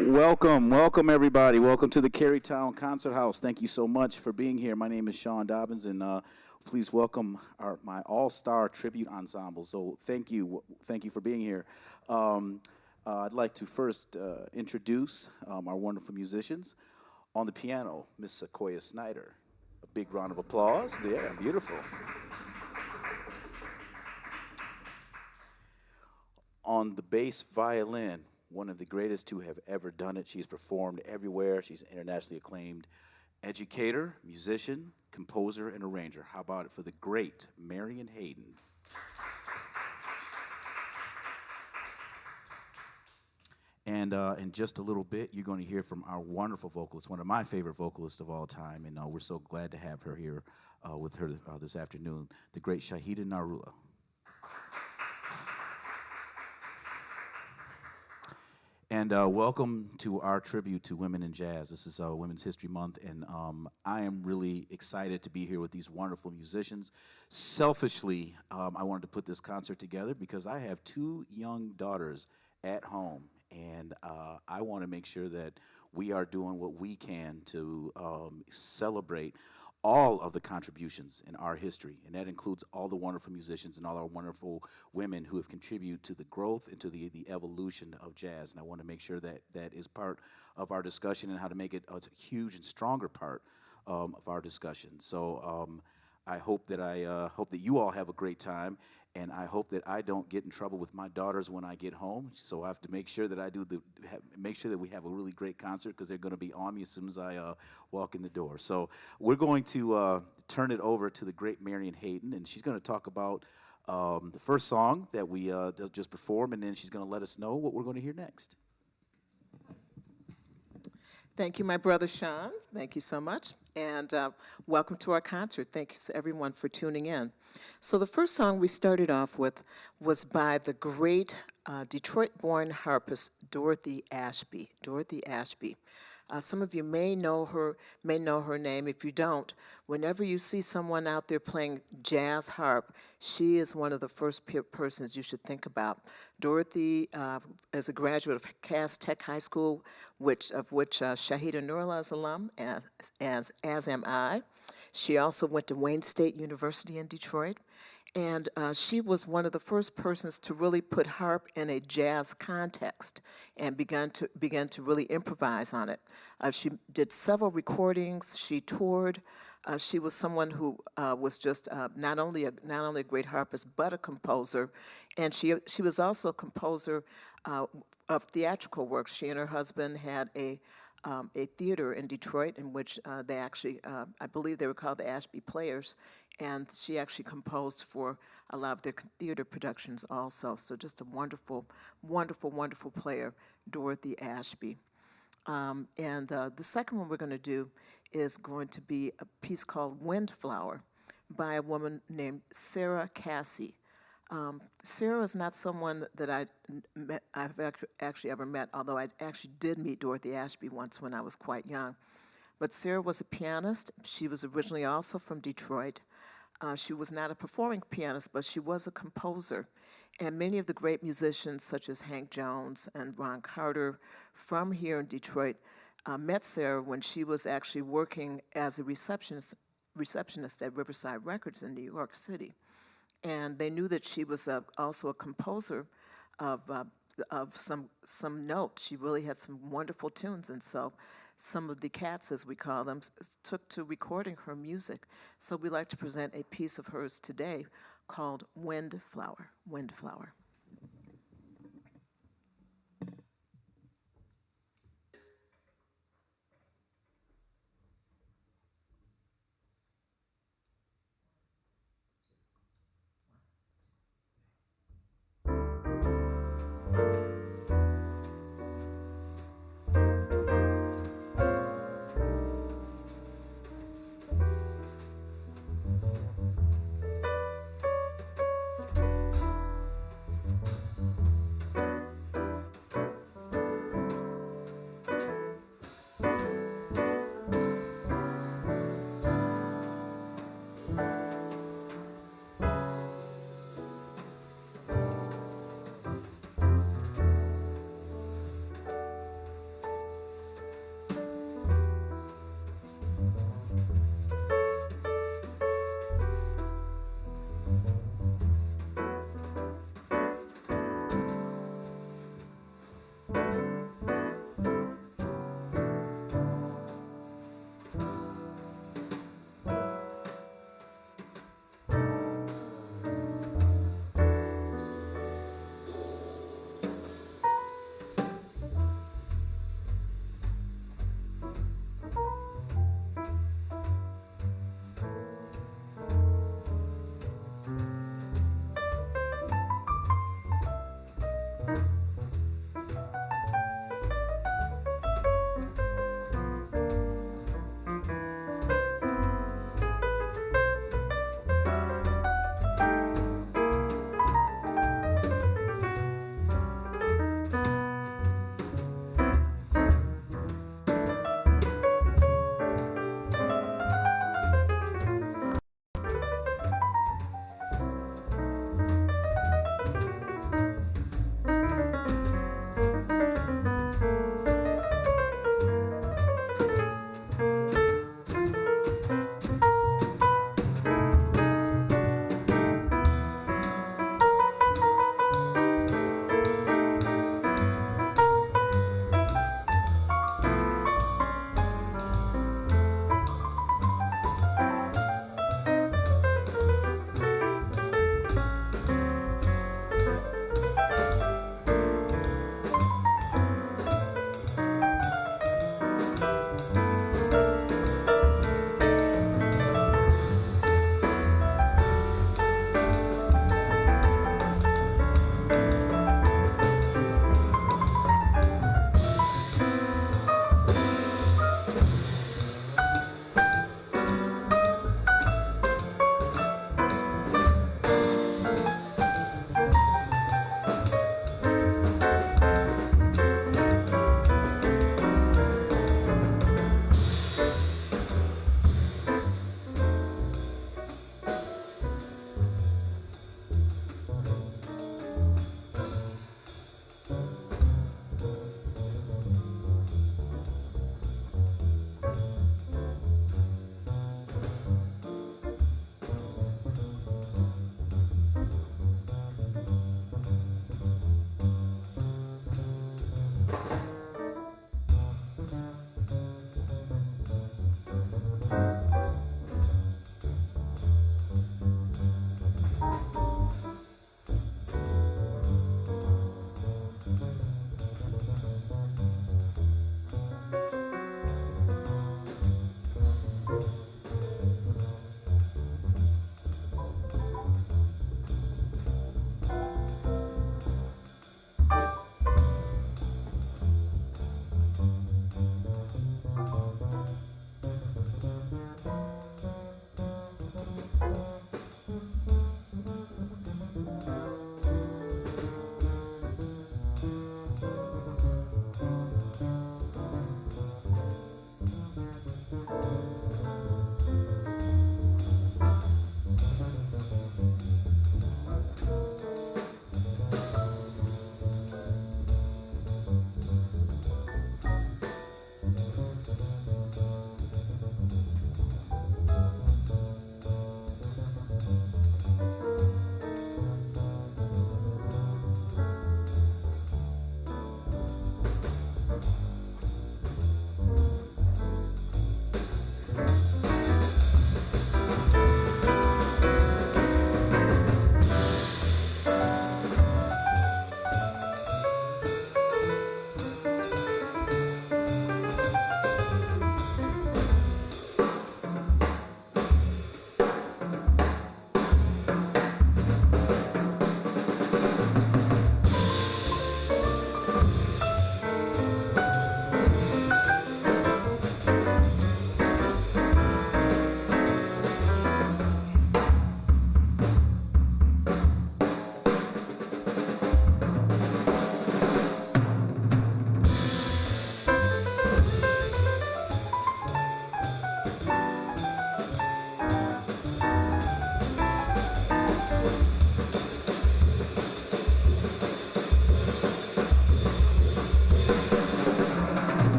Welcome everybody. Welcome to the Kerrytown Concert House. Thank you so much for being here. My name is Sean Dobbins, and please welcome my all-star tribute ensemble. So thank you for being here. I'd like to first introduce our wonderful musicians. On the piano, Miss Sequoia Snyder. A big round of applause. Yeah, beautiful. On the bass violin, one of the greatest to have ever done it. She's performed everywhere. She's an internationally acclaimed educator, musician, composer, and arranger. How about it for the great Marion Hayden? And in just a little bit, you're going to hear from our wonderful vocalist, one of my favorite vocalists of all time, and we're so glad to have her here with her this afternoon, the great Shahida Nurullah. And welcome to our tribute to women in jazz. This is Women's History Month, and I am really excited to be here with these wonderful musicians. Selfishly, I wanted to put this concert together because I have two young daughters at home, and I want to make sure that we are doing what we can to celebrate all of the contributions in our history, and that includes all the wonderful musicians and all our wonderful women who have contributed to the growth and to the evolution of jazz. And I want to make sure that that is part of our discussion and how to make it a huge and stronger part of our discussion. So I hope that you all have a great time, and I hope that I don't get in trouble with my daughters when I get home. So I have to make sure that make sure that we have a really great concert, because they're going to be on me as soon as I walk in the door. So we're going to turn it over to the great Marion Hayden, and she's going to talk about the first song that we just performed, and then she's going to let us know what we're going to hear next. Thank you, my brother Sean. Thank you so much. And welcome to our concert. Thanks, everyone, for tuning in. So the first song we started off with was by the great Detroit-born harpist Dorothy Ashby. Dorothy Ashby. Some of you may know her name. If you don't, whenever you see someone out there playing jazz harp, she is one of the first persons you should think about. Dorothy is a graduate of Cass Tech High School, of which Shahida Nurullah is alum, as am I. She also went to Wayne State University in Detroit. And she was one of the first persons to really put harp in a jazz context and began to really improvise on it. She did several recordings. She toured. She was someone who was just not only a great harpist but a composer, and she was also a composer of theatrical works. She and her husband had a theater in Detroit in which they actually, I believe they were called the Ashby Players, and she actually composed for a lot of their theater productions also. So just a wonderful, wonderful, wonderful player, Dorothy Ashby. And the second one we're going to do is going to be a piece called Windflower by a woman named Sarah Cassie. Sarah is not someone that I've actually ever met, although I actually did meet Dorothy Ashby once when I was quite young. But Sarah was a pianist. She was originally also from Detroit. She was not a performing pianist, but she was a composer. And many of the great musicians, such as Hank Jones and Ron Carter from here in Detroit, met Sarah when she was actually working as a receptionist at Riverside Records in New York City. And they knew that she was also a composer of some note. She really had some wonderful tunes, and so some of the cats, as we call them, took to recording her music. So we'd like to present a piece of hers today called Windflower. Windflower.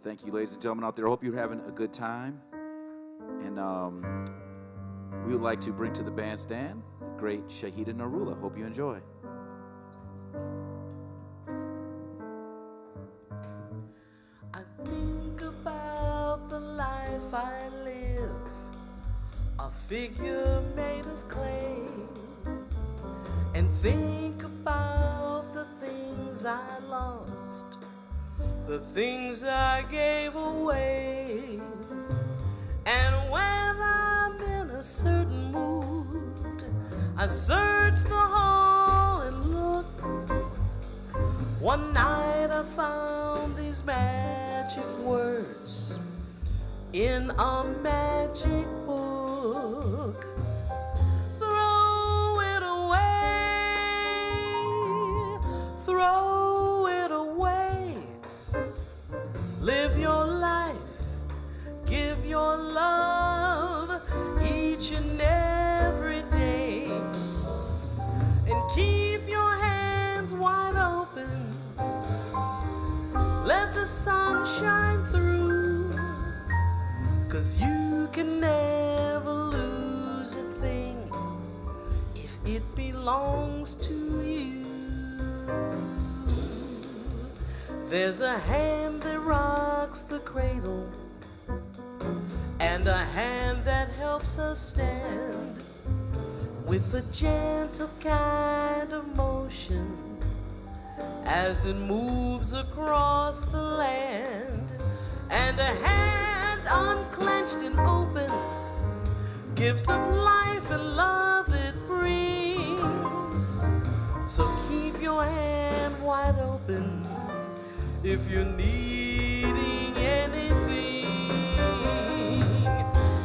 Thank you, ladies and gentlemen out there. I hope you're having a good time. And we would like to bring to the bandstand the great Shahida Nurullah. Hope you enjoy. I think about the life I live, a figure made of clay, and think about the things I lost, the things I gave away. And when I'm in a certain mood, I search the hall and look. One night I found these magic words in a magic book. Throw it away, throw it away. Live your life, give your love each and every day, and keep your hands wide open. Let the sun shine through, 'cause you can never lose a thing if it belongs to you. There's a hand that rocks the cradle, and a hand that helps us stand with a gentle kind of motion as it moves across the land. And a hand unclenched and open gives up life and love it brings. So keep your hand wide open if you're needing anything.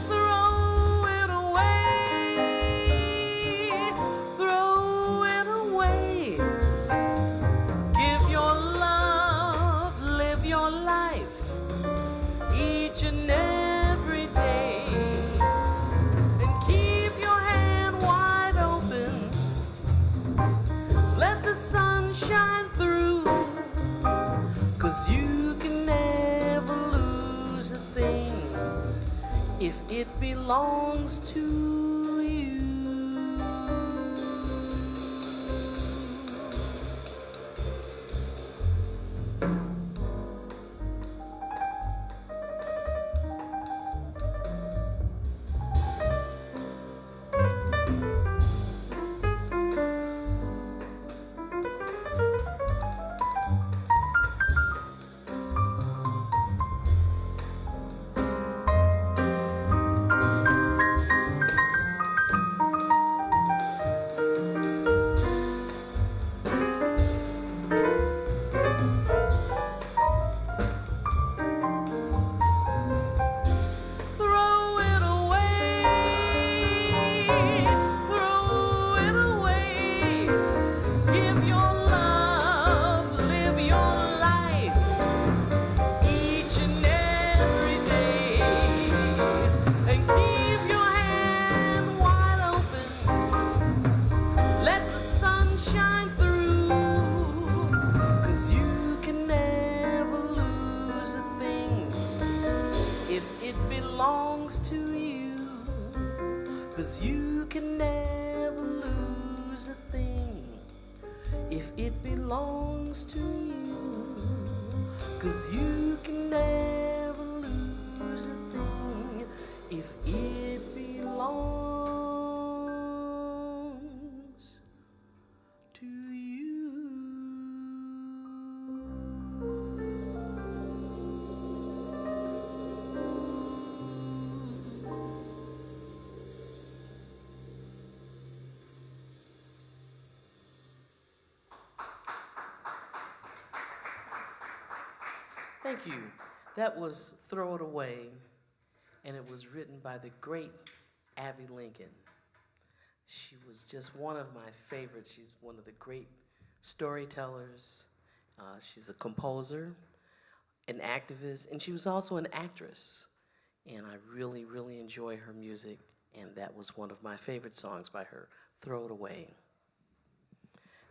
Throw it away, throw it away. Give your love, live your life each and every day, and keep your hand wide open. Let the sun shine through, 'cause you can never lose a thing if it belongs to you. Thank you. That was Throw It Away, and it was written by the great Abby Lincoln. She was just one of my favorites. She's one of the great storytellers. She's a composer, an activist, and she was also an actress. And I really, really enjoy her music, and that was one of my favorite songs by her, Throw It Away.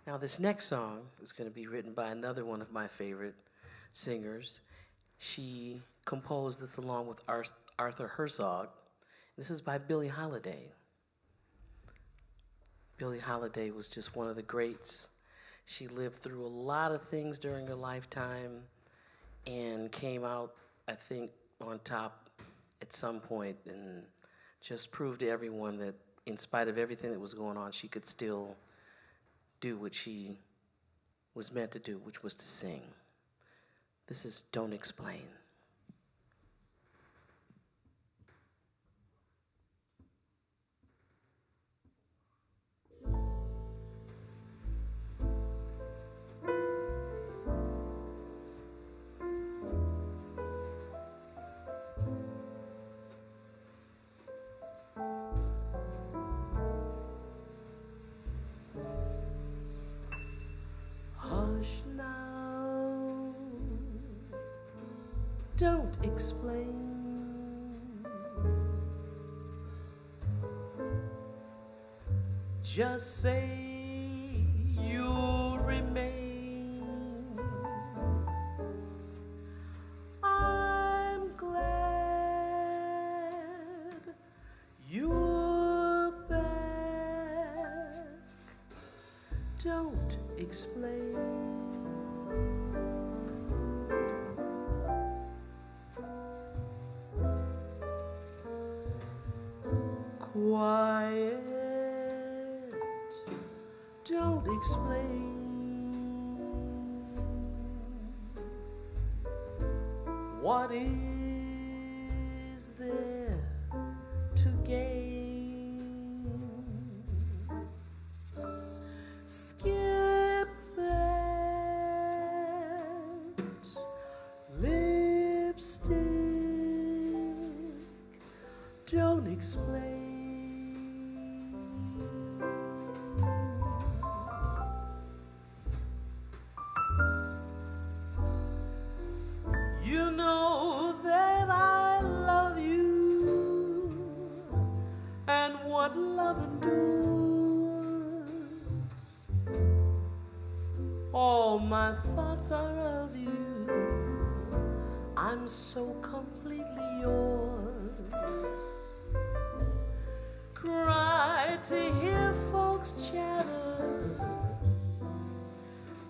Now this next song is going to be written by another one of my favorite singers, She composed this along with Arthur Herzog. This is by Billie Holiday. Billie Holiday was just one of the greats. She lived through a lot of things during her lifetime and came out, I think, on top at some point and just proved to everyone that in spite of everything that was going on, she could still do what she was meant to do, which was to sing. This is Don't Explain. Hush now, don't explain. Just say you'll remain. I'm glad you're back. Don't explain. Quiet, don't explain. What is there to gain? Skip that lipstick, don't explain. You know that I love you and what love endures. All my thoughts are of you. I'm so completely yours. Cry to hear folks chatter,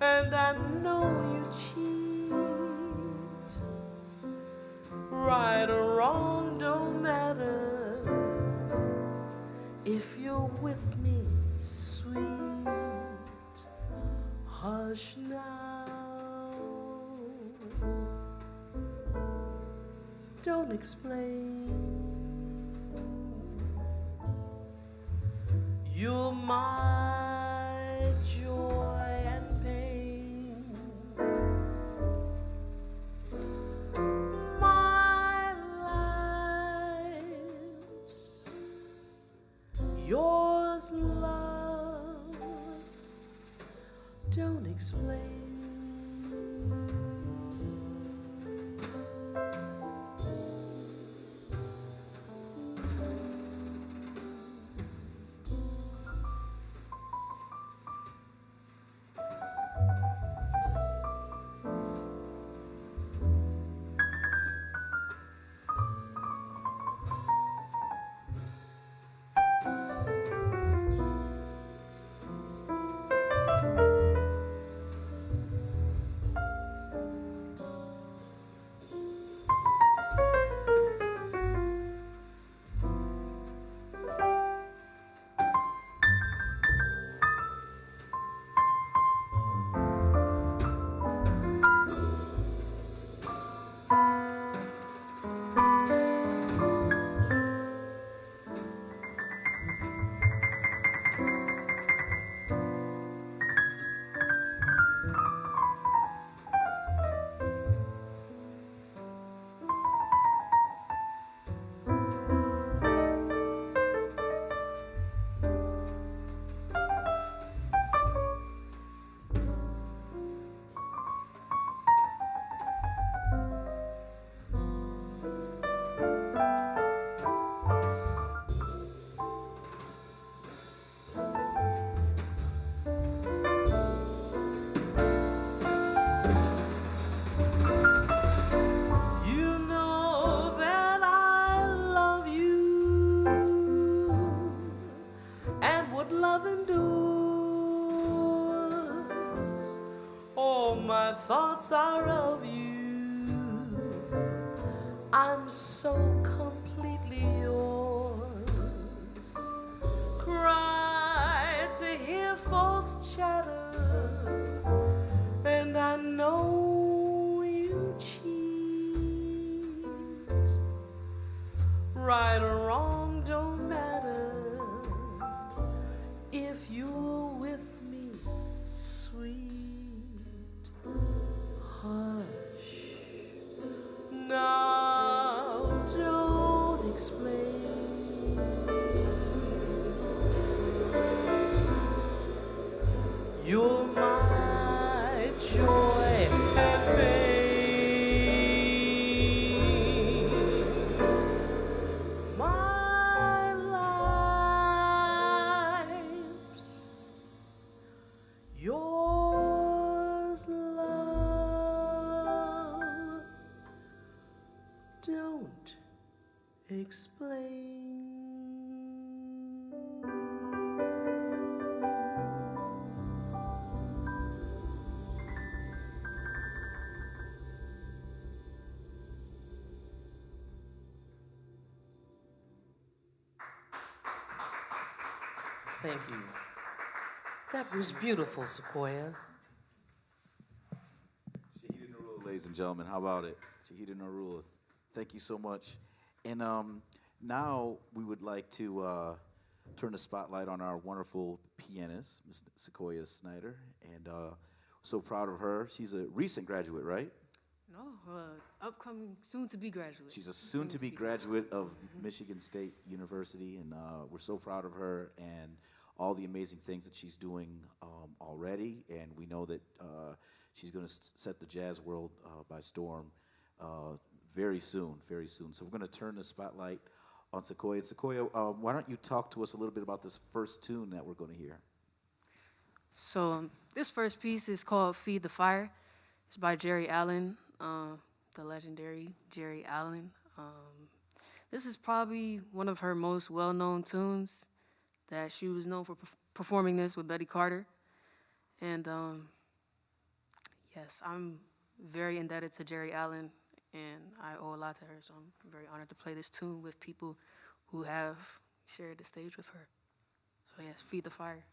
and I know you cheat. Right or wrong don't matter if you're with me, sweet. Hush now, don't explain. You're my joy and pain, my life's yours, love. Don't explain. love endures. All my thoughts are of you. I'm so completely yours. Cry to hear folks chatter, and I know you cheat. Right or wrong don't matter if you're with me, sweet. Hush, now don't explain. You're my joy and pain, my life's yours, love. Don't explain. Thank you. That was beautiful, Sequoia. Shahida Nurullah, ladies and gentlemen, how about it? Shahida Nurullah, thank you so much. And now we would like to turn the spotlight on our wonderful pianist, Ms. Sequoia Snyder, and so proud of her. She's a recent graduate, right? No, upcoming, soon-to-be graduate. She's a soon-to-be graduate of Michigan State University, and we're so proud of her and all the amazing things that she's doing already. And we know that she's going to set the jazz world by storm very soon, very soon. So we're going to turn the spotlight on Sequoia. Sequoia, why don't you talk to us a little bit about this first tune that we're going to hear? So this first piece is called Feed the Fire. It's by Geri Allen, the legendary Geri Allen. This is probably one of her most well-known tunes that she was known for performing this with Betty Carter. And yes, I'm very indebted to Geri Allen, and I owe a lot to her, so I'm very honored to play this tune with people who have shared the stage with her. So yes, Feed the Fire.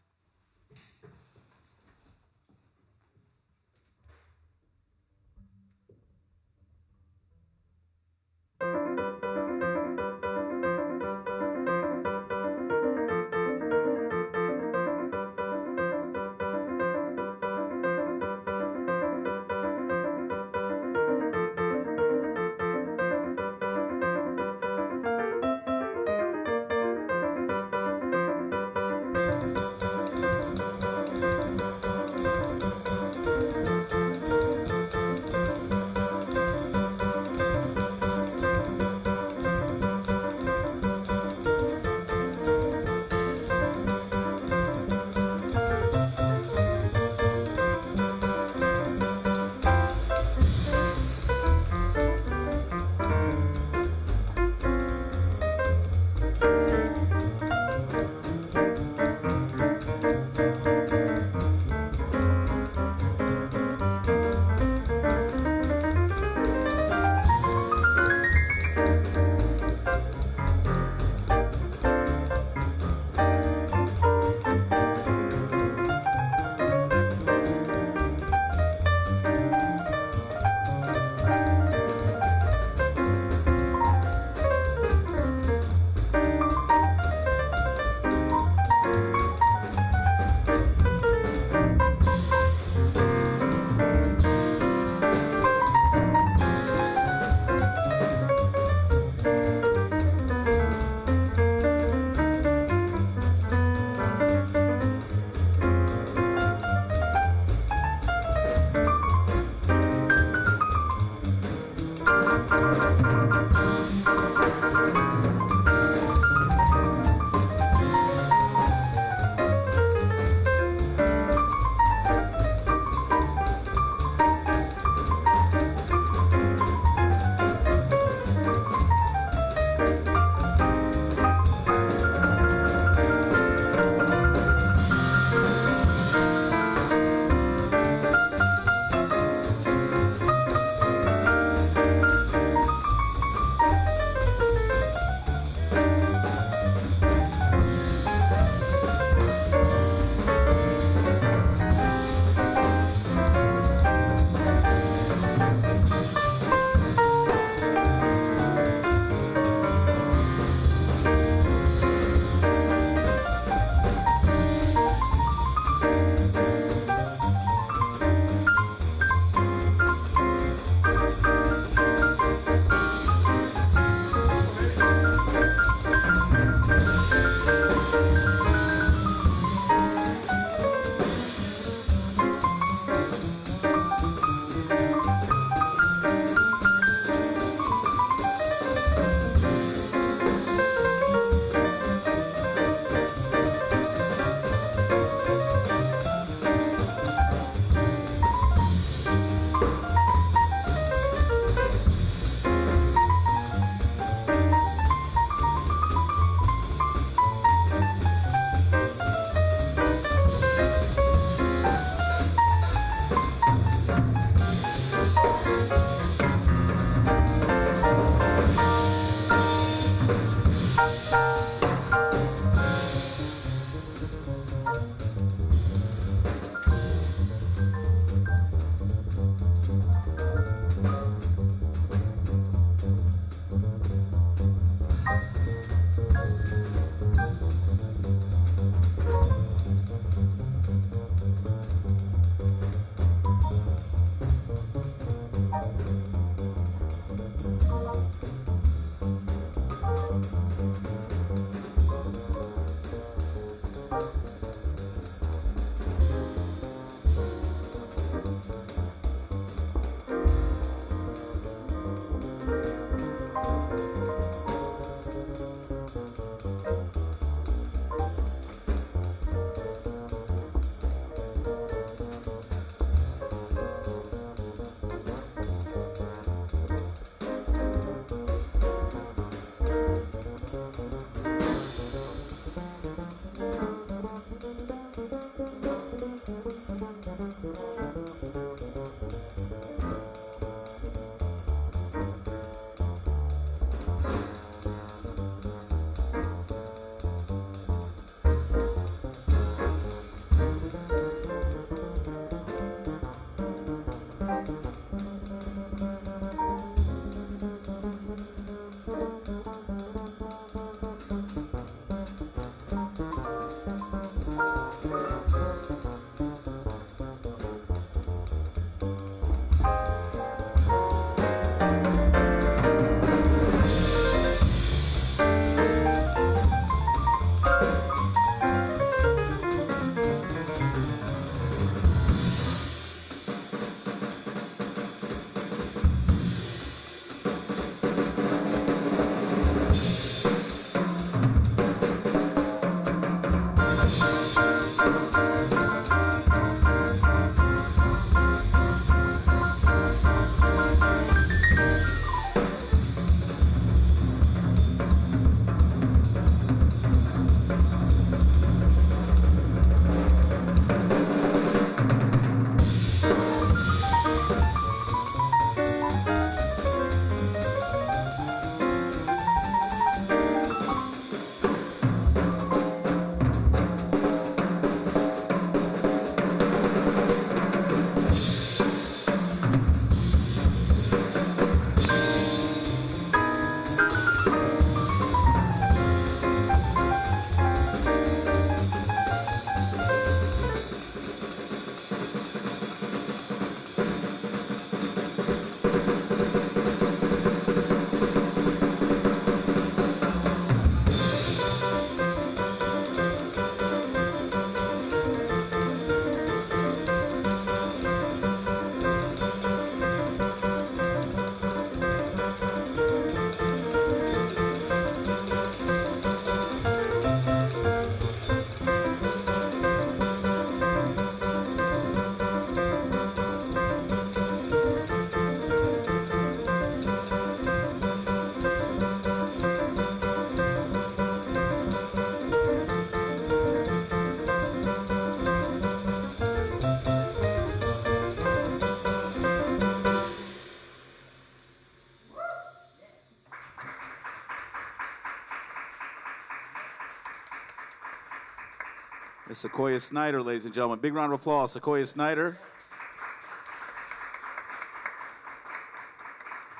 is Sequoia Snyder, ladies and gentlemen. Big round of applause, Sequoia Snyder.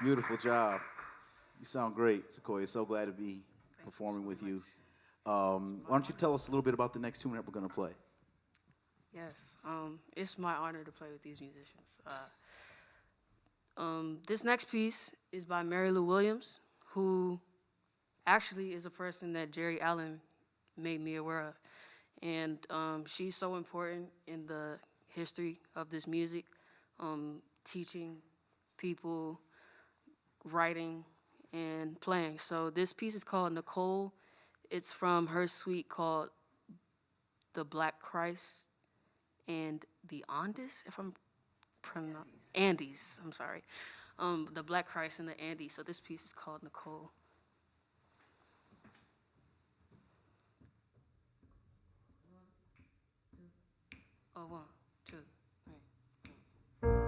Beautiful job. You sound great, Sequoia. So glad to be performing with you. Why don't you tell us a little bit about the next tune that we're going to play? Yes, it's my honor to play with these musicians. This next piece is by Mary Lou Williams, who actually is a person that Geri Allen made me aware of. And she's so important in the history of this music, teaching people, writing, and playing. So this piece is called Nicole. It's from her suite called The Black Christ and the Andes, if I'm pronouncing Andes, I'm sorry. The Black Christ and the Andes. So this piece is called Nicole. Oh, 1, 2, 3.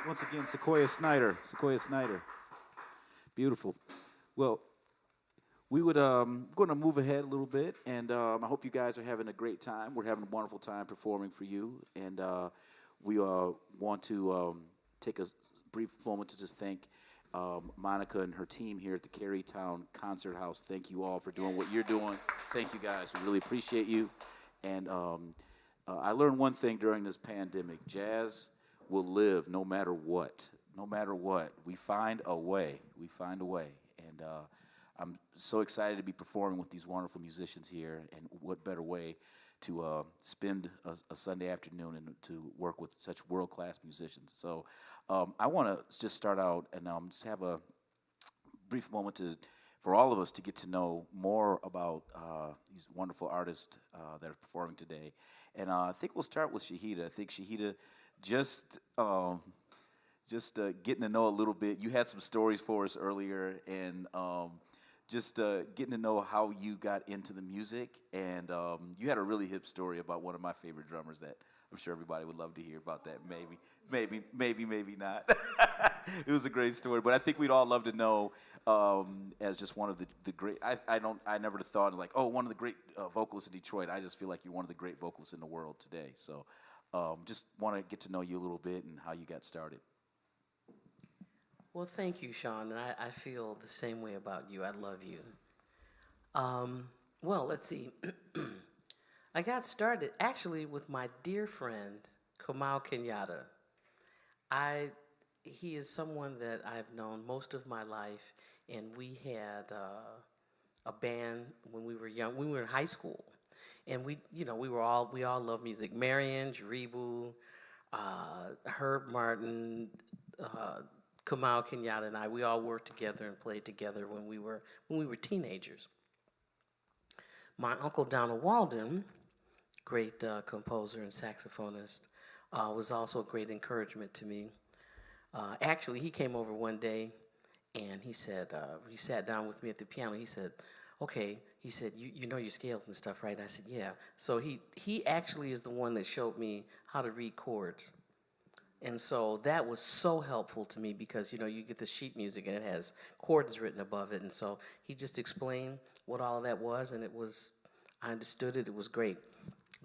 Once again, Sequoia Snyder. Sequoia Snyder. Beautiful. Well, we would going to move ahead a little bit, and I hope you guys are having a great time. We're having a wonderful time performing for you, and we want to take a brief moment to just thank Monica and her team here at the Kerrytown Concert House. Thank you all for doing what you're doing. Thank you guys. We really appreciate you. And I learned one thing during this pandemic: jazz will live no matter what. No matter what, we find a way. We find a way, and I'm so excited to be performing with these wonderful musicians here. And what better way to spend a Sunday afternoon and to work with such world-class musicians? So I want to just start out and just have a brief moment for all of us to get to know more about these wonderful artists that are performing today. And I think we'll start with Shahida. I think Shahida, just getting to know a little bit. You had some stories for us earlier, and just getting to know how you got into the music. And you had a really hip story about one of my favorite drummers that I'm sure everybody would love to hear about that. Maybe not. It was a great story, but I think we'd all love to know as just one of the great. I never thought like, oh, one of the great vocalists in Detroit. I just feel like you're one of the great vocalists in the world today. So just want to get to know you a little bit and how you got started. Well, thank you, Sean, and I feel the same way about you. I love you. Well, let's see. I got started actually with my dear friend, Kamau Kenyatta. He is someone that I've known most of my life, and we had a band when we were young. We were in high school, and we all love music. Marion, Jaribu, Herb Martin, Kamau Kenyatta, and we all worked together and played together when we were teenagers. My uncle Donald Walden, great composer and saxophonist, was also a great encouragement to me. Actually, he came over one day, and he said, he sat down with me at the piano. He said, okay, he said, you know your scales and stuff, right? I said, yeah. So he actually is the one that showed me how to read chords. And so that was so helpful to me because, you get the sheet music and it has chords written above it. And so he just explained what all of that was, and I understood it. It was great.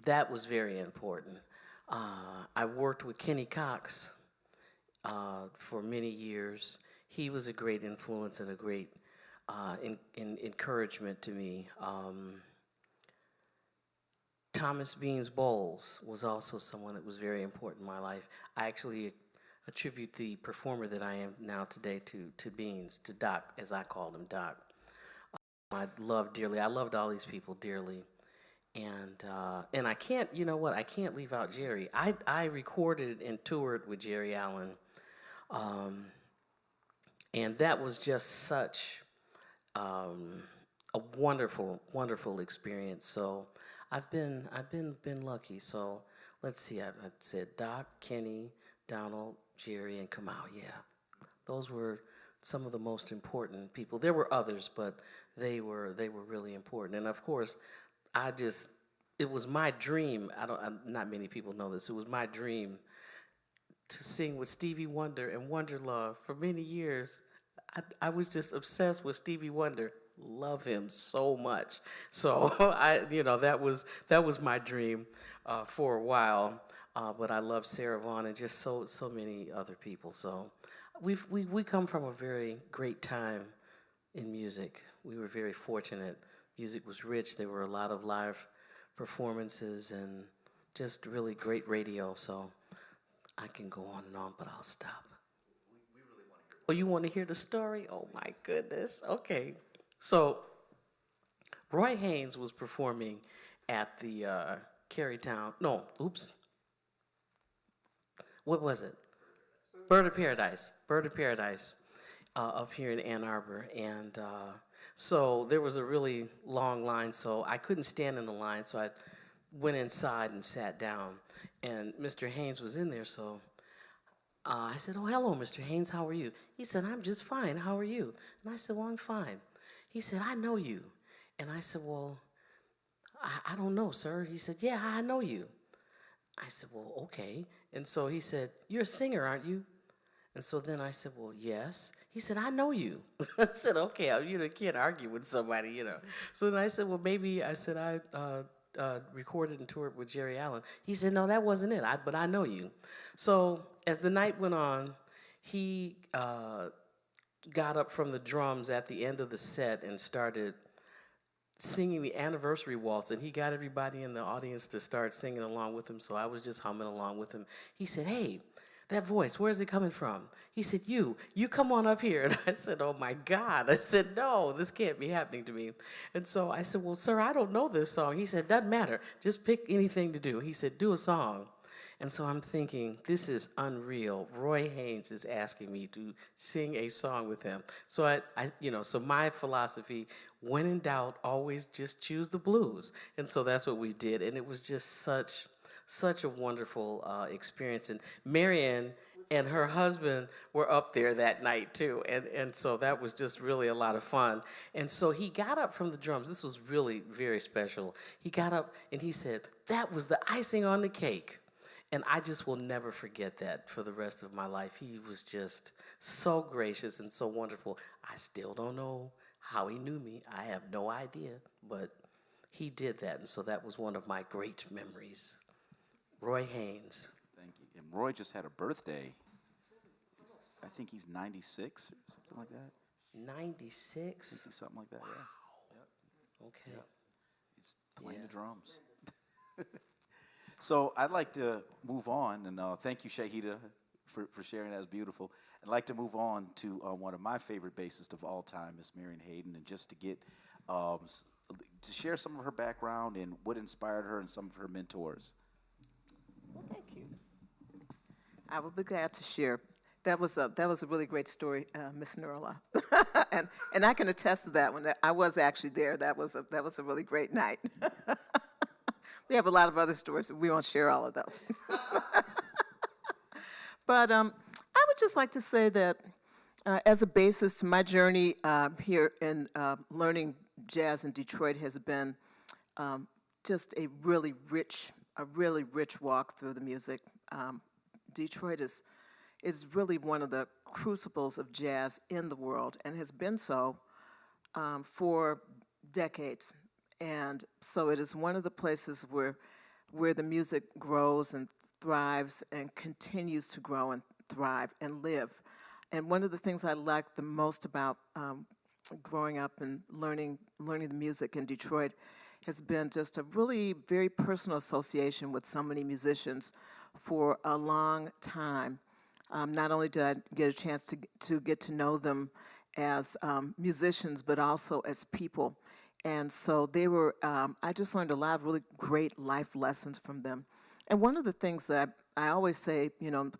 That was very important. I worked with Kenny Cox for many years. He was a great influence and a great encouragement to me. Thomas Beans Bowles was also someone that was very important in my life. I actually attribute the performer that I am now today to Beans, to Doc, as I called him, Doc. I loved dearly. I loved all these people dearly. And I can't, I can't leave out Geri. I recorded and toured with Geri Allen. And that was just such a wonderful, wonderful experience. So I've been lucky. So let's see. I said Doc, Kenny, Donald, Geri, and Kamau. Yeah, those were some of the most important people. There were others, but they were really important. And of course, it was my dream. Not many people know this. It was my dream to sing with Stevie Wonder and Wonder Love for many years. I was just obsessed with Stevie Wonder. Love him so much. So that was my dream for a while. But I love Sarah Vaughan and just so many other people. So we come from a very great time in music. We were very fortunate. Music was rich. There were a lot of live performances and just really great radio. So I can go on and on, but I'll stop. We really want to hear. Oh, you want to hear the story? Oh my goodness. Okay. So Roy Haynes was performing at the Kerrytown. No, oops. What was it? Bird of Paradise. Bird of Paradise up here in Ann Arbor. And so there was a really long line, so I couldn't stand in the line, so I went inside and sat down. And Mr. Haynes was in there, so I said, oh, hello, Mr. Haynes, how are you? He said, I'm just fine, how are you? And I said, well, I'm fine. He said, I know you. And I said, well, I don't know, sir. He said, yeah, I know you. I said, well, okay. And so he said, you're a singer, aren't you? And so then I said, well, yes. He said, I know you. I said, okay, can't argue with somebody. So then I said, well, maybe, I said, I recorded and toured with Geri Allen. He said, no, that wasn't it, but I know you. So as the night went on, he got up from the drums at the end of the set and started singing the anniversary waltz, and he got everybody in the audience to start singing along with him, so I was just humming along with him. He said, hey, that voice, where's it coming from? He said, you come on up here. And I said, oh my God. I said, no, this can't be happening to me. And so I said, well, sir, I don't know this song. He said, doesn't matter, just pick anything to do. He said, do a song. And so I'm thinking, this is unreal. Roy Haynes is asking me to sing a song with him. So so my philosophy, when in doubt, always just choose the blues. And so that's what we did. And it was just such a wonderful experience. And Marion and her husband were up there that night too. And so that was just really a lot of fun. And so he got up from the drums. This was really very special. He got up and he said, that was the icing on the cake. And I just will never forget that for the rest of my life. He was just so gracious and so wonderful. I still don't know how he knew me. I have no idea, but he did that. And so that was one of my great memories. Roy Haynes. Thank you. And Roy just had a birthday. I think he's 96 or something like that. 96? Something like that, wow. Yeah. Yep. Okay. Yep. He's playing the drums. So I'd like to move on, and thank you, Shahida, for sharing. That was beautiful. I'd like to move on to one of my favorite bassists of all time, Miss Marion Hayden, and just to get to share some of her background and what inspired her and some of her mentors. Well, thank you. I will be glad to share. That was a really great story, Miss Nurullah, and I can attest to that. When I was actually there, that was a really great night. We have a lot of other stories, but we won't share all of those. But I would just like to say that as a bassist, my journey here in learning jazz in Detroit has been just a really rich walk through the music. Detroit is really one of the crucibles of jazz in the world and has been so for decades. And so it is one of the places where the music grows and thrives and continues to grow and thrive and live. And one of the things I like the most about growing up and learning the music in Detroit has been just a really very personal association with so many musicians for a long time. Not only did I get a chance to get to know them as musicians, but also as people. And so they were, I just learned a lot of really great life lessons from them. And one of the things that I always say,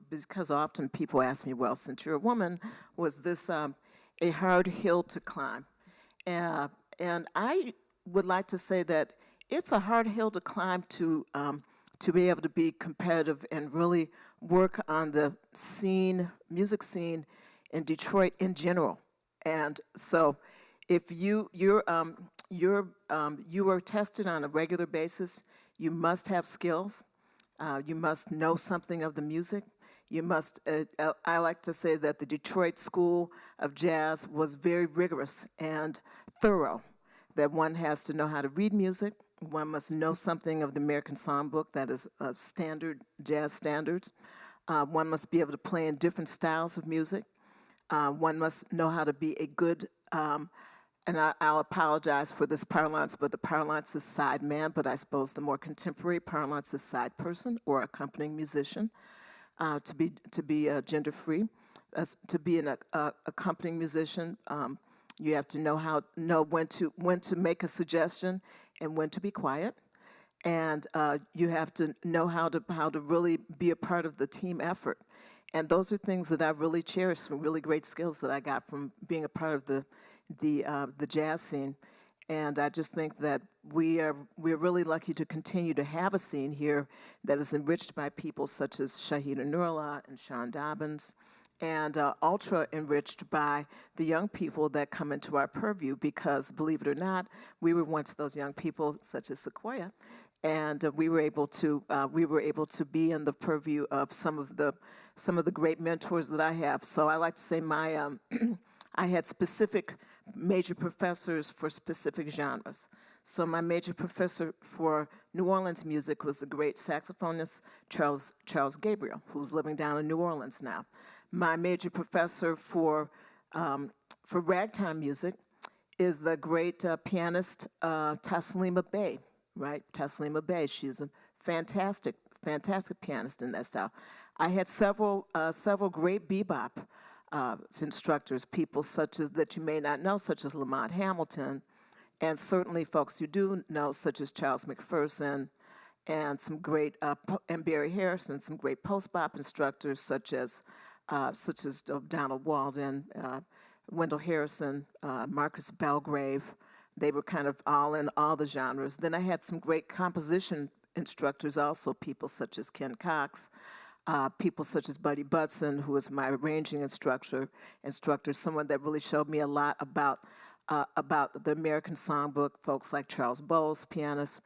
because often people ask me, well, since you're a woman, was this a hard hill to climb? And I would like to say that it's a hard hill to climb to be able to be competitive and really work on the music scene in Detroit in general. And so if you are tested on a regular basis, you must have skills. You must know something of the music. You must, I like to say that the Detroit School of Jazz was very rigorous and thorough, that one has to know how to read music. One must know something of the American Songbook, that is standard jazz standards. One must be able to play in different styles of music. One must know how to be a good, and I'll apologize for this parlance, but the parlance is side man, but I suppose the more contemporary parlance is side person or accompanying musician, to be gender free. To be an accompanying musician, you have to know when to make a suggestion and when to be quiet, and you have to know how to really be a part of the team effort. And those are things that I really cherish, some really great skills that I got from being a part of the jazz scene. And I just think that we're really lucky to continue to have a scene here that is enriched by people such as Shahida Nurullah and Sean Dobbins, and ultra enriched by the young people that come into our purview, because believe it or not, we were once those young people such as Sequoia, and we were able to be in the purview of some of the great mentors that I have. So I like to say my I had specific major professors for specific genres. So my major professor for New Orleans music was the great saxophonist Charles Gabriel, who's living down in New Orleans now. My major professor for ragtime music is the great pianist Taslima Bey, right? Taslima Bey. She's a fantastic pianist in that style. I had several great bebop instructors, people such as that you may not know, such as Lamont Hamilton, and certainly folks you do know, such as Charles McPherson, and some great and Barry Harrison, some great post-bop instructors such as Donald Walden, Wendell Harrison, Marcus Belgrave. They were kind of all in all the genres. Then I had some great composition instructors also, people such as Ken Cox, people such as Buddy Budson, who was my arranging instructor, someone that really showed me a lot about the American Songbook, folks like Charles Bowles, pianist,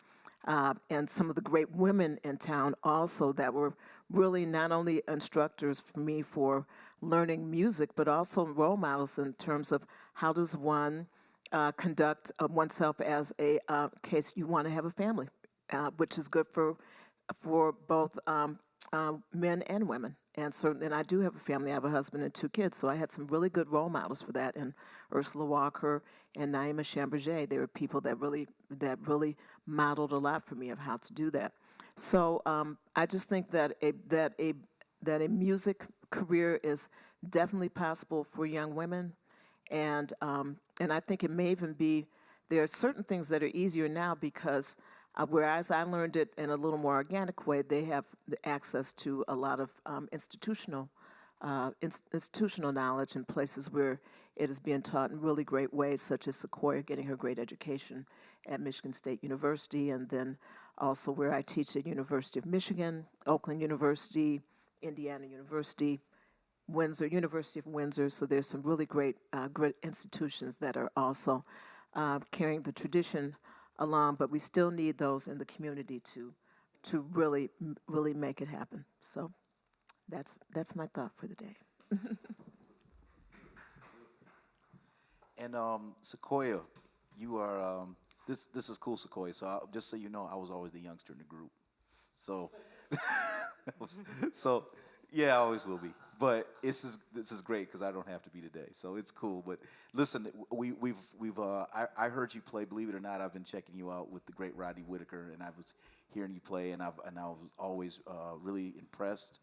and some of the great women in town also that were really not only instructors for me for learning music, but also role models in terms of how does one conduct oneself as a case you want to have a family, which is good for both men and women. And certainly, and I do have a family. I have a husband and 2 kids, so I had some really good role models for that. And Ursula Walker and Naima Chamberger, they were people that really modeled a lot for me of how to do that. So I just think that a music career is definitely possible for young women, and I think it may even be, there are certain things that are easier now because whereas I learned it in a little more organic way, they have the access to a lot of institutional knowledge in places where it is being taught in really great ways, such as Sequoia getting her great education at Michigan State University, and then also where I teach at University of Michigan, Oakland University, Indiana University, Windsor, University of Windsor. So there's some really great institutions that are also carrying the tradition along, but we still need those in the community to really make it happen. So that's my thought for the day. And Sequoia, you are this is cool, Sequoia. So just so you know, I was always the youngster in the group. So so yeah, I always will be. But this is great because I don't have to be today, so it's cool. But listen, I heard you play. Believe it or not, I've been checking you out with the great Rodney Whitaker, and I was hearing you play, and I was always really impressed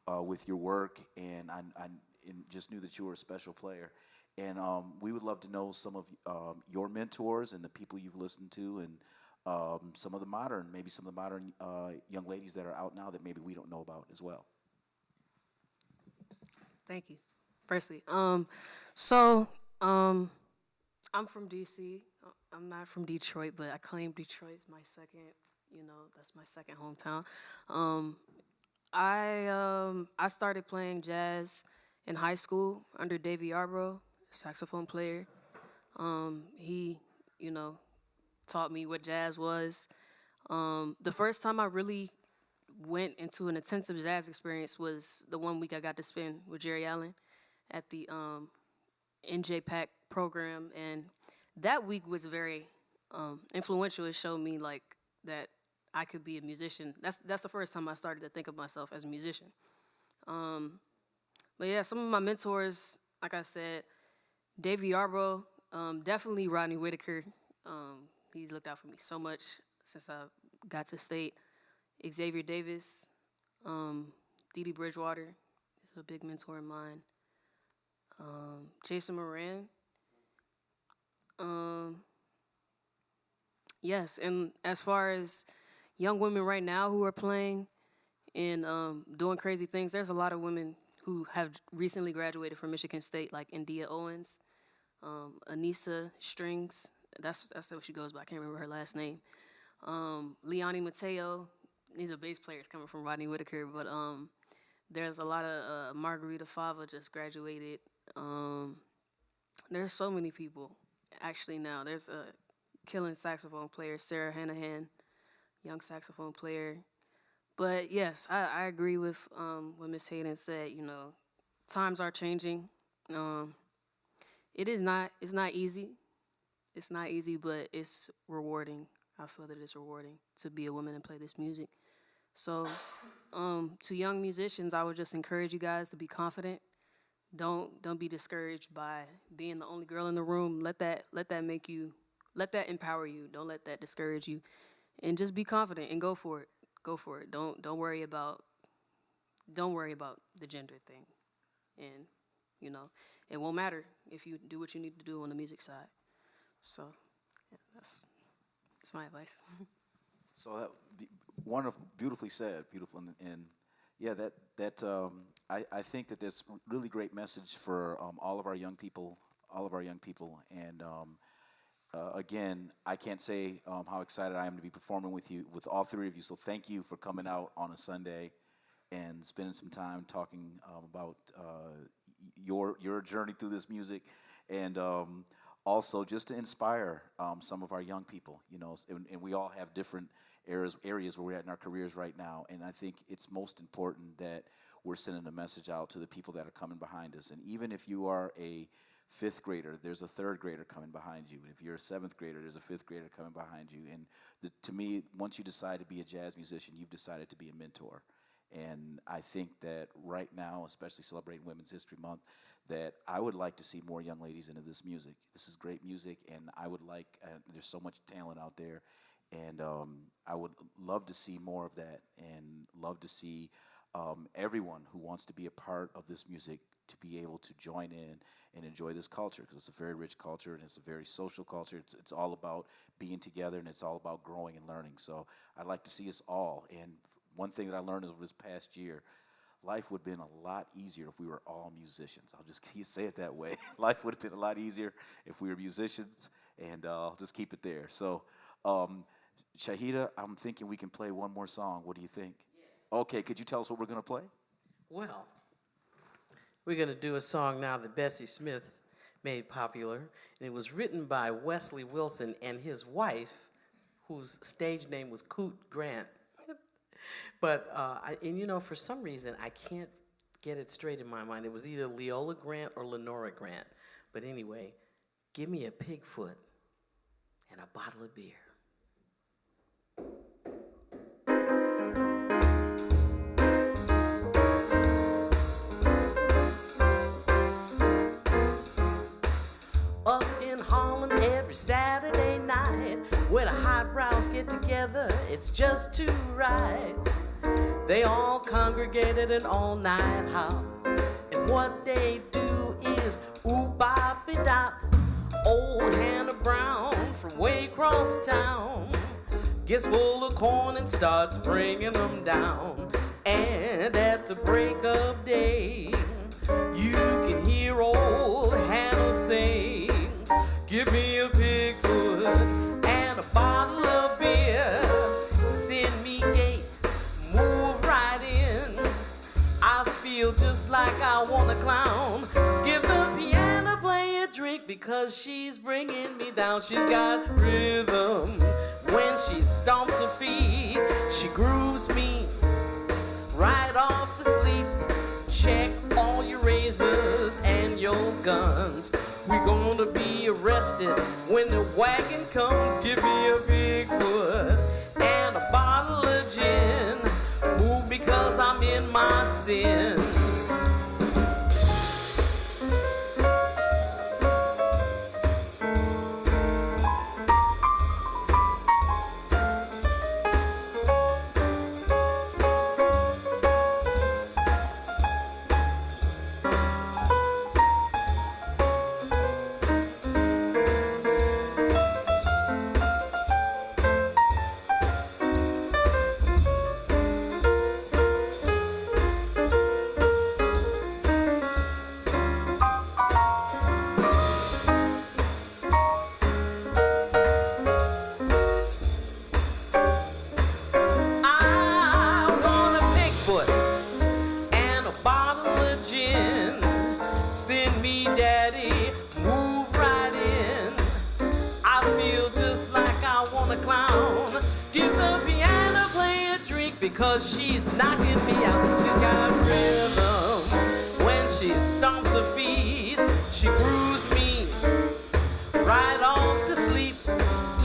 with your work, and I just knew that you were a special player. And we would love to know some of your mentors and the people you've listened to, and some of the modern young ladies that are out now that maybe we don't know about as well. Thank you. Firstly, I'm from D.C. I'm not from Detroit, but I claim Detroit is my second. That's my second hometown. I started playing jazz in high school under Davy Yarbrough, saxophone player. He, taught me what jazz was. The first time I really went into an intensive jazz experience was the 1 week I got to spend with Geri Allen at the NJPAC program, and that week was very influential. It showed me that I could be a musician. That's the first time I started to think of myself as a musician. But yeah, some of my mentors, like I said, Davy Yarbrough, definitely Rodney Whitaker. He's looked out for me so much since I got to state. Xavier Davis, Dee Dee Bridgewater is a big mentor of mine. Jason Moran. Yes, and as far as young women right now who are playing and doing crazy things, there's a lot of women who have recently graduated from Michigan State, like India Owens, Anissa Strings. That's what she goes by. I can't remember her last name. Leonie Mateo. These are bass players coming from Rodney Whitaker, but there's a lot of Margarita Fava just graduated. There's so many people actually now. There's a killing saxophone player, Sarah Hanahan, young saxophone player. But yes, I agree with what Miss Hayden said. You know, times are changing. It's not easy. It's not easy, but it's rewarding. I feel that it's rewarding to be a woman and play this music. So, to young musicians, I would just encourage you guys to be confident. Don't be discouraged by being the only girl in the room. Let that empower you. Don't let that discourage you, and just be confident and go for it. Go for it. Don't worry about the gender thing, and you know it won't matter if you do what you need to do on the music side. So, yeah, that's my advice. So that wonderful, beautifully said, beautiful, and yeah, I think that that's really great message for all of our young people, and again, I can't say how excited I am to be performing with you, with all three of you. So thank you for coming out on a Sunday and spending some time talking about your journey through this music, and also just to inspire some of our young people. You know, and we all have different areas where we're at in our careers right now, and I think it's most important that we're sending a message out to the people that are coming behind us. And even if you are a fifth grader, there's a third grader coming behind you. And if you're a seventh grader, there's a fifth grader coming behind you. And to me, once you decide to be a jazz musician, you've decided to be a mentor. And I think that right now, especially celebrating Women's History Month, that I would like to see more young ladies into this music. This is great music, and I would like, there's so much talent out there, and I would love to see more of that, and love to see everyone who wants to be a part of this music to be able to join in and enjoy this culture, because it's a very rich culture and it's a very social culture. It's all about being together, and it's all about growing and learning. So I'd like to see us all. And one thing that I learned over this past year, life would have been a lot easier if we were all musicians. I'll just say it that way. Life would have been a lot easier if we were musicians, and I'll just keep it there. So, Shahida, I'm thinking we can play one more song. What do you think? Yeah. Okay, could you tell us what we're going to play? Well, we're going to do a song now that Bessie Smith made popular, and it was written by Wesley Wilson and his wife, whose stage name was Coot Grant. But, for some reason, I can't get it straight in my mind. It was either Leola Grant or Lenora Grant. But anyway, give me a pig foot and a bottle of beer. Up in Harlem every Saturday night, when the highbrows get together, it's just too right. They all congregated an all-night hop, and what they do is ooh-bop-be-dop. Old Hannah Brown from way across town gets full of corn and starts bringing them down. And at the break of day, you can hear old Hannah say, "Give me a pig foot and a bottle of beer. Send me gate, move right in. I feel just like I want a clown. Give the piano player a drink because she's bringing me down. She's got rhythm when she stomps her feet. She grooves me right off to sleep. Check all your razors and your guns. We're gonna be arrested when the wagon comes. Give me a big foot and a bottle of gin. Move because I'm in my sin." because she's knocking me out. She's got rhythm when she stomps her feet. She grooves me right off to sleep.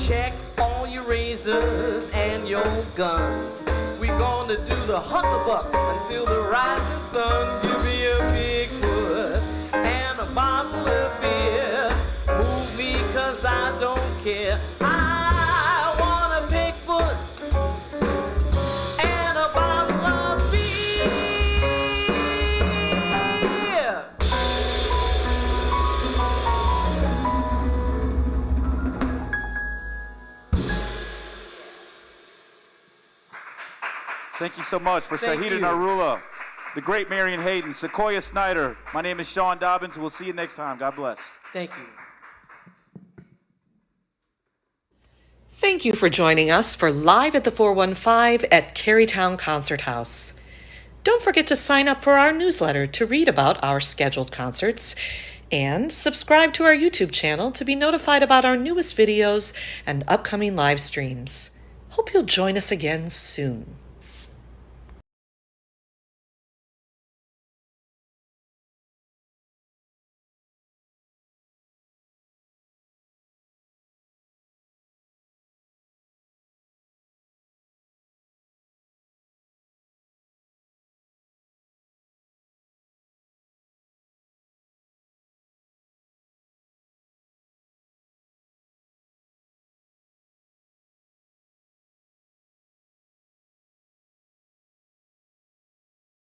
Check all your razors and your guns. We're gonna do the huckabuck until the rising sun. Give me a Bigfoot and a bottle of beer. Move me 'cause I don't care. I want a Bigfoot and a bottle of beer. Thank you so much for Thank Shahida you. Nurullah, the great Marion Hayden, Sequoia Snyder. My name is Sean Dobbins. We'll see you next time. God bless. Thank you. Thank you for joining us for Live at the 415 at Kerrytown Concert House. Don't forget to sign up for our newsletter to read about our scheduled concerts, and subscribe to our YouTube channel to be notified about our newest videos and upcoming live streams. Hope you'll join us again soon.